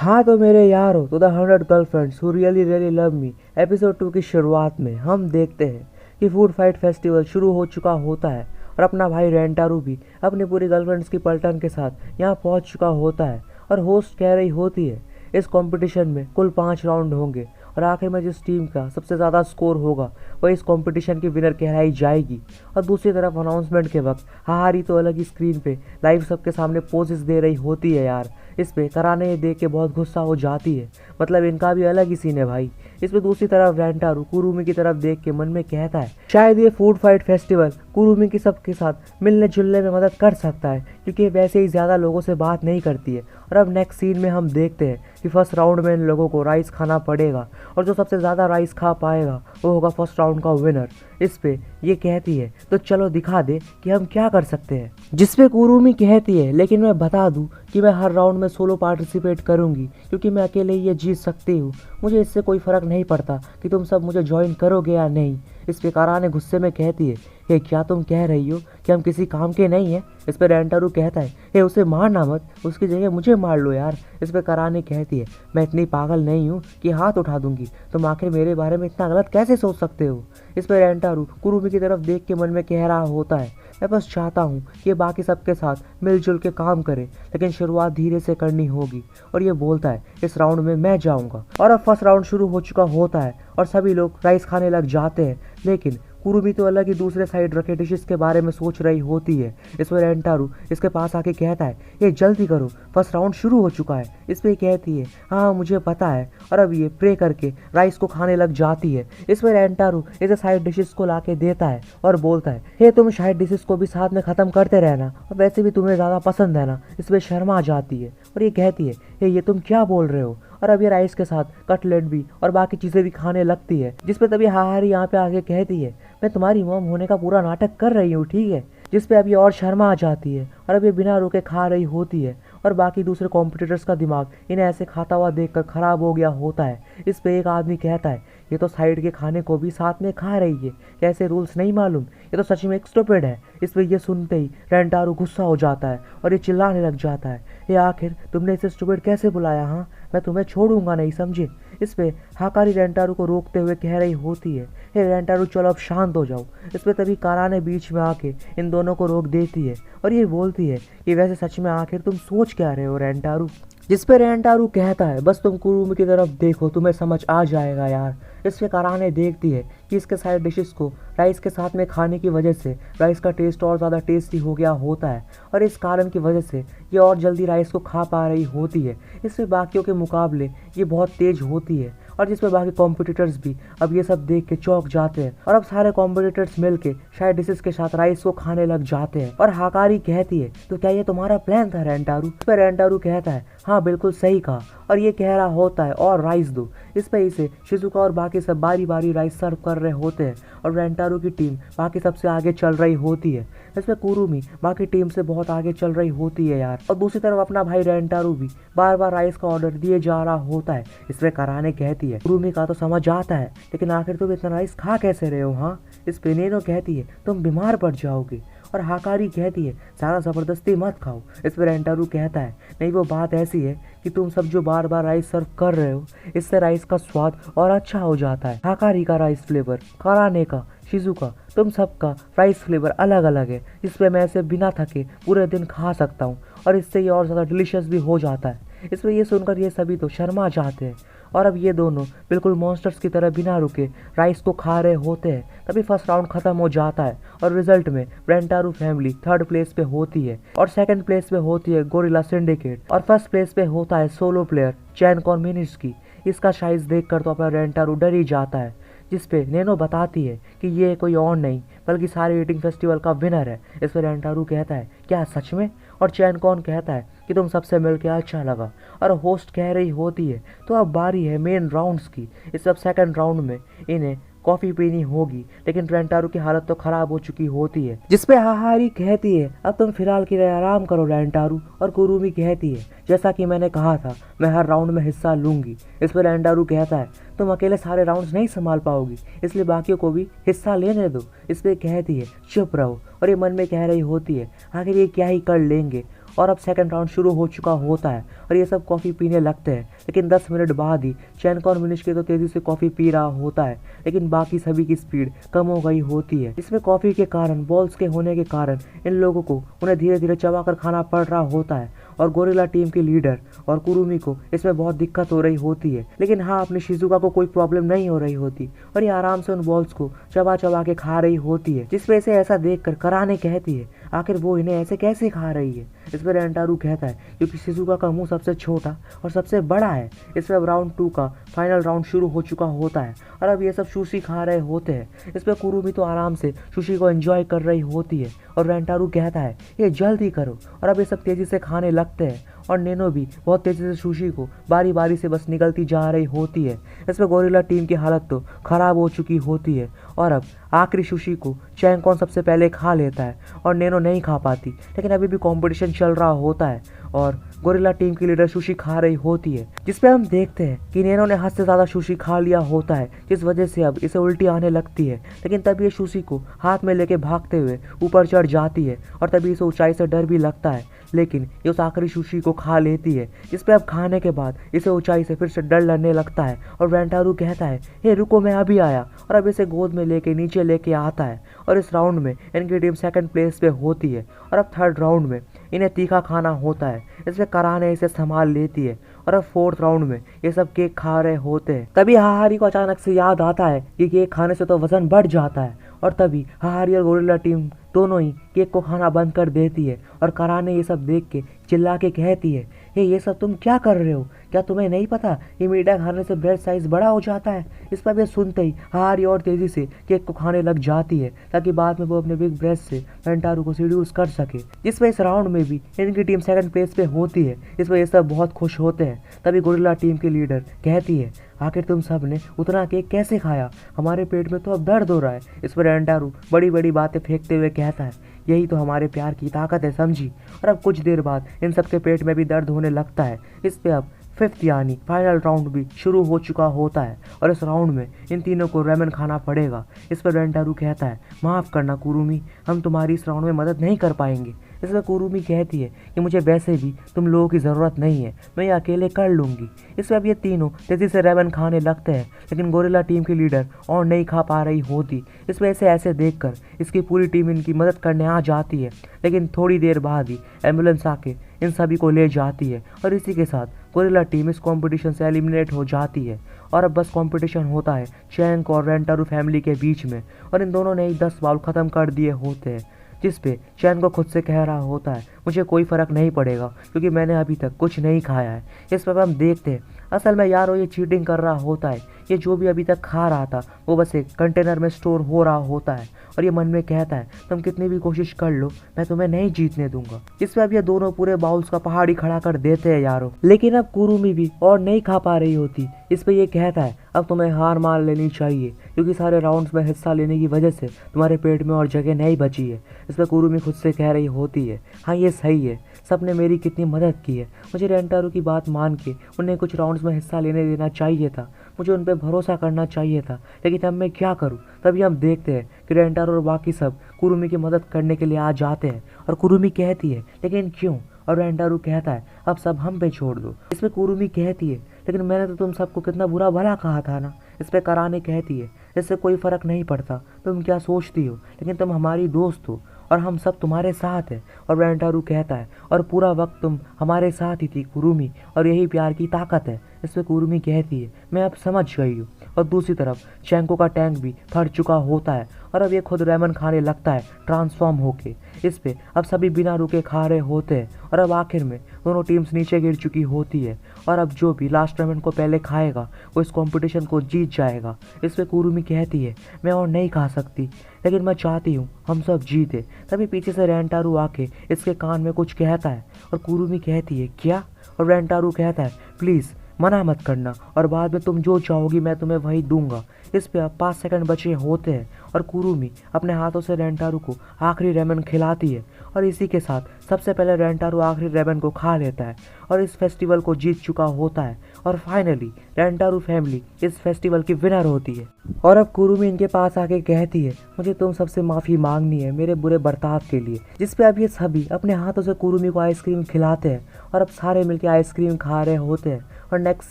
हाँ तो मेरे यारो, तो the 100 girlfriends who really really love me episode 2 की शुरुआत में हम देखते हैं कि फूड फाइट फेस्टिवल शुरू हो चुका होता है और अपना भाई रेंटारू भी अपनी पूरी गर्लफ्रेंड्स की पलटन के साथ यहाँ पहुँच चुका होता है। और होस्ट कह रही होती है इस कंपटीशन में कुल 5 राउंड होंगे और आखिर में जिस टीम का सबसे ज़्यादा स्कोर होगा वह इस कंपटीशन की विनर कहलाई जाएगी। और दूसरी तरफ अनाउंसमेंट के वक्त हाहारी तो अलग ही स्क्रीन पे लाइव सबके सामने पोजेस दे रही होती है यार। इस पे कराने ये देख के बहुत गुस्सा हो जाती है, मतलब इनका भी अलग ही सीन है भाई। इस पे दूसरी तरफ रेंटारू कुरुमी की तरफ देख के मन में कहता है शायद ये फूड फाइट फेस्टिवल कुरुमी की सबके साथ मिलने जुलने में मदद कर सकता है, क्योंकि वैसे ही ज़्यादा लोगों से बात नहीं करती है। और अब नेक्स्ट सीन में हम देखते हैं कि फर्स्ट राउंड में इन लोगों को राइस खाना पड़ेगा और जो सबसे ज़्यादा राइस खा पाएगा वो होगा फर्स्ट राउंड का विनर। इस पे ये कहती है तो चलो दिखा दे कि हम क्या कर सकते हैं। जिस पे कुरुमी कहती है लेकिन मैं बता दूं कि मैं हर राउंड में सोलो पार्टिसिपेट करूंगी, क्योंकि मैं अकेले ही ये जीत सकती हूँ। मुझे इससे कोई फ़र्क नहीं पड़ता कि तुम सब मुझे ज्वाइन करोगे या नहीं। इस पे काराने गुस्से में कहती है हे क्या तुम कह रही हो कि हम किसी काम के नहीं हैं। इस पे रेंटारू कहता है हे उसे मारना मत, उसकी जगह मुझे मार लो यार। इस पे कराने कहती है मैं इतनी पागल नहीं हूँ कि हाथ उठा दूंगी, तुम आखिर मेरे बारे में इतना गलत कैसे सोच सकते हो। इस पे रेंटारू कुरुमी की तरफ देख के मन में कह रहा होता है मैं बस चाहता हूँ कि ये बाकी सबके साथ मिलजुल के काम करे, लेकिन शुरुआत धीरे से करनी होगी। और ये बोलता है इस राउंड में मैं जाऊँगा। और अब फर्स्ट राउंड शुरू हो चुका होता है और सभी लोग राइस खाने लग जाते हैं, लेकिन कुरुमी तो अलग ही दूसरे साइड रखे डिशेस के बारे में सोच रही होती है। इस पर रेंटारू इसके पास आके कहता है ये जल्दी करो फर्स्ट राउंड शुरू हो चुका है। इस पर कहती है हाँ मुझे पता है। और अब ये प्रे करके राइस को खाने लग जाती है। इस पर रेंटारू इसे साइड डिशेस को लाके देता है और बोलता है हे तुम साइड डिशेस को भी साथ में ख़त्म करते रहना, और वैसे भी तुम्हें ज़्यादा पसंद है ना। इस पर शर्मा जाती है और ये कहती है हे ये तुम क्या बोल रहे हो। और अब ये राइस के साथ कटलेट भी और बाकी चीज़ें भी खाने लगती है। जिस पे तभी हाहारी यहाँ पे आके कहती है मैं तुम्हारी मॉम होने का पूरा नाटक कर रही हूँ ठीक है। जिस पे अब ये और शर्मा आ जाती है और अब ये बिना रुके खा रही होती है और बाकी दूसरे कॉम्पिटिटर्स का दिमाग इन्हें ऐसे खाता हुआ देखकर खराब हो गया होता है। इस पे एक आदमी कहता है ये तो साइड के खाने को भी साथ में खा रही है, क्या ऐसे रूल्स नहीं मालूम, ये तो सच में एक स्टूपिड है। इस पे ये सुनते ही रेंटारू गुस्सा हो जाता है और ये चिल्लाने लग जाता है ये आखिर तुमने इसे स्टूपिड कैसे बुलाया, हाँ मैं तुम्हें छोड़ूंगा नहीं समझे। इस पे हाकारी रेंटारू को रोकते हुए कह रही होती है हे रेंटारू चलो अब शांत हो जाओ। इस पे तभी काराने बीच में आके इन दोनों को रोक देती है और ये बोलती है कि वैसे सच में आखिर तुम सोच क्या रहे हो रेंटारू। जिस पे रेंटारू कहता है बस तुम कुरुमी की तरफ देखो तुम्हें समझ आ जाएगा यार। इस पे काराने देखती है कि इसके साइड डिशेस को राइस के साथ में खाने की वजह से राइस का टेस्ट और ज़्यादा टेस्टी हो गया होता है और इस कारण की वजह से ये और जल्दी राइस को खा पा रही होती है। इसमें बाकियों के मुकाबले ये बहुत तेज होती है और जिसमें बाकी कॉम्पिटिटर्स भी अब ये सब देख के चौंक जाते हैं और अब सारे कॉम्पिटिटर्स मिलके शायद डिशेस के साथ राइस को खाने लग जाते हैं। और हाकारी कहती है तो क्या ये तुम्हारा प्लान था रेंटारू। इस पर रेंटारू कहता है हाँ बिल्कुल सही कहा, और ये कह रहा होता है और राइस दो। इस पे इसे शिजुका और बाकी सब बारी बारी राइस सर्व कर रहे होते हैं और रेंटारू की टीम बाकी सबसे आगे चल रही होती है। इसमें कुरुमी बाकी टीम से बहुत आगे चल रही होती है यार। और दूसरी तरफ अपना भाई रेंटारू भी बार बार राइस का ऑर्डर दिए जा रहा होता है। इसमें कराने कहती है कुरुमी का तो समझ आता है लेकिन आखिर तुम इतना राइस खा कैसे रहे हो हाँ। इस पे नेनो कहती है तुम बीमार पड़ जाओगे और हाकारी कहती है ज़्यादा ज़बरदस्ती मत खाओ। इस पर रेंटारू कहता है नहीं वो बात ऐसी है कि तुम सब जो बार बार राइस सर्व कर रहे हो इससे राइस का स्वाद और अच्छा हो जाता है। हाकारी का राइस फ्लेवर, कराने का, शिजुका तुम सबका राइस फ्लेवर अलग अलग है, इस पे मैं इसे बिना थके पूरे दिन खा सकता हूँ और इससे ये और ज़्यादा डिलीशियस भी हो जाता है। इसमें ये सुनकर ये सभी तो शर्मा जाते हैं और अब ये दोनों बिल्कुल मॉन्स्टर्स की तरह बिना रुके राइस को खा रहे होते हैं। तभी फर्स्ट राउंड खत्म हो जाता है और रिजल्ट में रेंटारू फैमिली थर्ड प्लेस पे होती है और सेकंड प्लेस पे होती है गोरिल्ला सिंडिकेट और फर्स्ट प्लेस पे होता है सोलो प्लेयर चैन कॉर्मिनिस्की। इसका साइज देखकर तो अपना रेंटारू डर ही जाता है। जिस पे नेनो बताती है कि ये कोई और नहीं बल्कि सारे ईटिंग फेस्टिवल का विनर है। इस पर रेंटारू कहता है क्या सच में, और चैन कौन कहता है कि तुम सबसे मिलकर अच्छा लगा। और होस्ट कह रही होती है तो अब बारी है मेन राउंड्स की। इस सब सेकंड राउंड में इन्हें कॉफ़ी पीनी होगी, लेकिन रेंटारू की हालत तो खराब हो चुकी होती है। जिसपे हाहारी कहती है अब तुम फिलहाल के लिए आराम करो रेंटारू, और कुरुमी कहती है जैसा कि मैंने कहा था मैं हर राउंड में हिस्सा लूंगी। इस पर रेंटारू कहता है तुम अकेले सारे राउंड्स नहीं संभाल पाओगी, इसलिए बाकियों को भी हिस्सा लेने दो। इस पर कहती है चुप रहो, और ये मन में कह रही होती है आखिर ये क्या ही कर लेंगे। और अब सेकंड राउंड शुरू हो चुका होता है और ये सब कॉफ़ी पीने लगते हैं। लेकिन 10 मिनट बाद ही चैनको और मिनिस्के तो तेज़ी से कॉफ़ी पी रहा होता है, लेकिन बाकी सभी की स्पीड कम हो गई होती है। इसमें कॉफ़ी के कारण, बॉल्स के होने के कारण इन लोगों को उन्हें धीरे धीरे चबाकर खाना पड़ रहा होता है और गोरिल्ला टीम की लीडर और कुरुमी को इसमें बहुत दिक्कत हो रही होती है। लेकिन हाँ, अपनी शिजुका को कोई प्रॉब्लम नहीं हो रही होती और ये आराम से उन बॉल्स को चबा चबा के खा रही होती है, जिस वजह से ऐसा देखकर कराने कहती है आखिर वो इन्हें ऐसे कैसे खा रही है। इस पर रेंटारू कहता है क्योंकि शिजुका का मुंह सबसे छोटा और सबसे बड़ा है। इस पर अब राउंड 2 का फाइनल राउंड शुरू हो चुका होता है और अब ये सब सुशी खा रहे होते हैं। इस पर कुरुमी तो आराम से सुशी को एंजॉय कर रही होती है और रेंटारू कहता है ये जल्दी करो और अब ये सब तेजी से खाने लगते हैं और नेनो भी बहुत तेजी से सुशी को बारी बारी से बस निकलती जा रही होती है। इसमें गोरिल्ला टीम की हालत तो खराब हो चुकी होती है और अब आखिरी सुशी को चैंगकॉन सबसे पहले खा लेता है और नेनो नहीं खा पाती। लेकिन अभी भी कंपटीशन चल रहा होता है और गोरिल्ला टीम की लीडर सुशी खा रही होती है, जिसपे हम देखते हैं कि नेनो ने हद से ज़्यादा सुशी खा लिया होता है, जिस वजह से अब इसे उल्टी आने लगती है। लेकिन तभी ये सुशी को हाथ में लेके भागते हुए ऊपर चढ़ जाती है और तभी इसे ऊंचाई से डर भी लगता है, लेकिन ये उस आखिरी सुशी को खा लेती है, जिसपे अब खाने के बाद इसे ऊंचाई से फिर से डर लगने लगता है और रेंटारू कहता है हे रुको मैं अभी आया और अब इसे गोद में लेके नीचे लेके आता है। और इस राउंड में इनकी टीम सेकंड प्लेस पे होती है और अब थर्ड राउंड में इन्हें तीखा खाना होता है, इसमें कराने इसे संभाल लेती है और अब फोर्थ राउंड में ये सब केक खा रहे होते हैं। तभी हाहारी को अचानक से याद आता है कि केक खाने से तो वजन बढ़ जाता है और तभी हाहारी और गोरिल्ला टीम दोनों ही केक को खाना बंद कर देती है और कराने ये सब देख के चिल्ला के कहती है हे ये सब तुम क्या कर रहे हो, क्या तुम्हें नहीं पता ये मीठा खाने से ब्रेस्ट साइज बड़ा हो जाता है। इस पर भी सुनते ही हाहारी और तेजी से केक को खाने लग जाती है ताकि बाद में वो अपने बिग ब्रेस्ट से रेंटारू को सीड्यूस कर सके। इस वजह इस राउंड में भी इनकी टीम सेकंड प्लेस पे होती है, इस वजह सब बहुत खुश होते हैं। तभी गोरिल्ला टीम की लीडर कहती है आखिर तुम सब ने उतना केक कैसे खाया, हमारे पेट में तो अब दर्द हो रहा है। इस पर रेंटारू बड़ी बड़ी बातें फेंकते हुए कहता है यही तो हमारे प्यार की ताकत है समझी। और अब कुछ देर बाद इन सब के पेट में भी दर्द होने लगता है। इस पे अब फिफ्थ यानी फाइनल राउंड भी शुरू हो चुका होता है और इस राउंड में इन तीनों को रेमन खाना पड़ेगा। इस पर रेंटारू कहता है माफ़ करना कुरुमी, हम तुम्हारी इस राउंड में मदद नहीं कर पाएंगे। इस पर कुरुमी कहती है कि मुझे वैसे भी तुम लोगों की ज़रूरत नहीं है, मैं ये अकेले कर लूँगी। इस पर अब ये तीनों तेज़ी से रेमन खाने लगते हैं, लेकिन गोरिल्ला टीम की लीडर और नहीं खा पा रही होती। इस वजह से ऐसे देखकर इसकी पूरी टीम इनकी मदद करने आ जाती है, लेकिन थोड़ी देर बाद ही एम्बुलेंस आके इन सभी को ले जाती है और इसी के साथ गोरिल्ला टीम इस कंपटीशन से एलिमिनेट हो जाती है। और अब बस कंपटीशन होता है चैंक और रेंटारू फैमिली के बीच में और इन दोनों ने ही 10 बाउल ख़त्म कर दिए होते हैं, जिस पे चैन को खुद से कह रहा होता है मुझे कोई फ़र्क नहीं पड़ेगा क्योंकि मैंने अभी तक कुछ नहीं खाया है। इस पर हम देखते हैं असल में यार वो ये चीटिंग कर रहा होता है, ये जो भी अभी तक खा रहा था वो बस एक कंटेनर में स्टोर हो रहा होता है और ये मन में कहता है तुम कितनी भी कोशिश कर लो मैं तुम्हें नहीं जीतने दूंगा। इस पर अब ये दोनों पूरे बाउल्स का पहाड़ी खड़ा कर देते हैं यारों, लेकिन अब कुरुमी भी और नहीं खा पा रही होती। इस पर ये कहता है अब तुम्हें हार मान लेनी चाहिए क्योंकि सारे राउंड्स में हिस्सा लेने की वजह से तुम्हारे पेट में और जगह नहीं बची है। इस पर कुरुमी खुद से कह रही होती है हाँ ये सही है, सबने मेरी कितनी मदद की है, मुझे रेंटारू की बात मान के उन्हें कुछ राउंड्स में हिस्सा लेने देना चाहिए था, मुझे उन पर भरोसा करना चाहिए था, लेकिन अब मैं क्या करूं। तभी हम देखते हैं कि रेंटारू और बाकी सब कुरुमी की मदद करने के लिए आ जाते हैं और कुरुमी कहती है लेकिन क्यों, और रेंटारू कहता है अब सब हम पे छोड़ दो। इसमें कुरुमी कहती है लेकिन मैंने तो तुम सबको कितना बुरा भला कहा था ना। इस पर कराने कहती है इससे कोई फ़र्क नहीं पड़ता तुम क्या सोचती हो, लेकिन तुम हमारी दोस्त हो और हम सब तुम्हारे साथ हैं। और रेंटारू कहता है और पूरा वक्त तुम हमारे साथ ही थी कुरुमी और यही प्यार की ताकत है। इस पर कुरुमी कहती है मैं अब समझ गई हूँ। और दूसरी तरफ चैंको का टैंक भी थक चुका होता है और अब ये खुद रेमन खाने लगता है ट्रांसफॉर्म होके। इस पे अब सभी बिना रुके खा रहे होते हैं और अब आखिर में दोनों टीम्स नीचे गिर चुकी होती है और अब जो भी लास्ट रेमन को पहले खाएगा वो इस कंपटीशन को जीत जाएगा। इस पे कुरुमी कहती है मैं और नहीं खा सकती, लेकिन मैं चाहती हूँ हम सब जीते। तभी पीछे से रेंटारू आके इसके कान में कुछ कहता है और कुरुमी कहती है क्या, और रेंटारू कहता है प्लीज़ मना मत करना और बाद में तुम जो चाहोगी मैं तुम्हें वही दूंगा। इस पे अब 5 सेकंड बचे होते हैं और कुरुमी अपने हाथों से रेंटारू को आखिरी रेमन खिलाती है और इसी के साथ सबसे पहले रेंटारू आखिरी रेमन को खा लेता है और इस फेस्टिवल को जीत चुका होता है और फाइनली रेंटारू फैमिली इस फेस्टिवल की विनर होती है। और अब कुरुमी इनके पास आके कहती है, मुझे तुम सबसे माफ़ी मांगनी है मेरे बुरे बर्ताव के लिए। जिस पे अब ये सभी अपने हाथों से कुरुमी को आइसक्रीम खिलाते हैं और अब सारे मिलके आइसक्रीम खा रहे होते हैं। और नेक्स्ट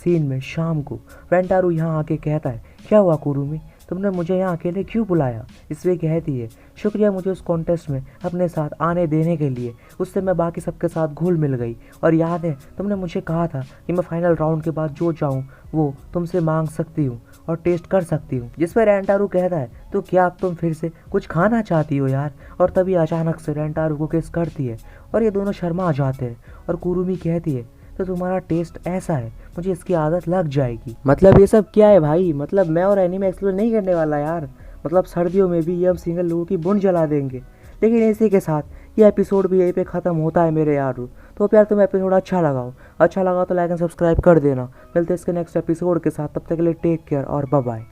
सीन में शाम को रेंटारू यहाँ आके कहता है, क्या हुआ कुरुमी, तुमने मुझे यहाँ अकेले क्यों बुलाया। इसलिए कहती है, शुक्रिया मुझे उस कॉन्टेस्ट में अपने साथ आने देने के लिए, उससे मैं बाकी सबके साथ घुल मिल गई। और याद है तुमने मुझे कहा था कि मैं फाइनल राउंड के बाद जो चाहूँ वो तुमसे मांग सकती हूँ और टेस्ट कर सकती हूँ। जिस पर रेंटारू कहता है, तो क्या अब तुम फिर से कुछ खाना चाहती हो यार। और तभी अचानक से रेंटारू को किस करती है और ये दोनों शर्मा जाते हैं। और कुरुमी कहती है, तो तुम्हारा टेस्ट ऐसा है, मुझे इसकी आदत लग जाएगी। मतलब ये सब क्या है भाई, मतलब मैं और एनीमे एक्सप्लोर नहीं करने वाला यार। मतलब सर्दियों में भी ये हम सिंगल लोगों की बुन जला देंगे। लेकिन इसी के साथ ये एपिसोड भी यहीं पे ख़त्म होता है मेरे यार। तो अब यार तुम्हें एपिसोड अच्छा लगा तो लाइक एंड सब्सक्राइब कर देना। मिलते हैं इसके नेक्स्ट एपिसोड के साथ, तब तक के लिए टेक केयर और बाय बाय।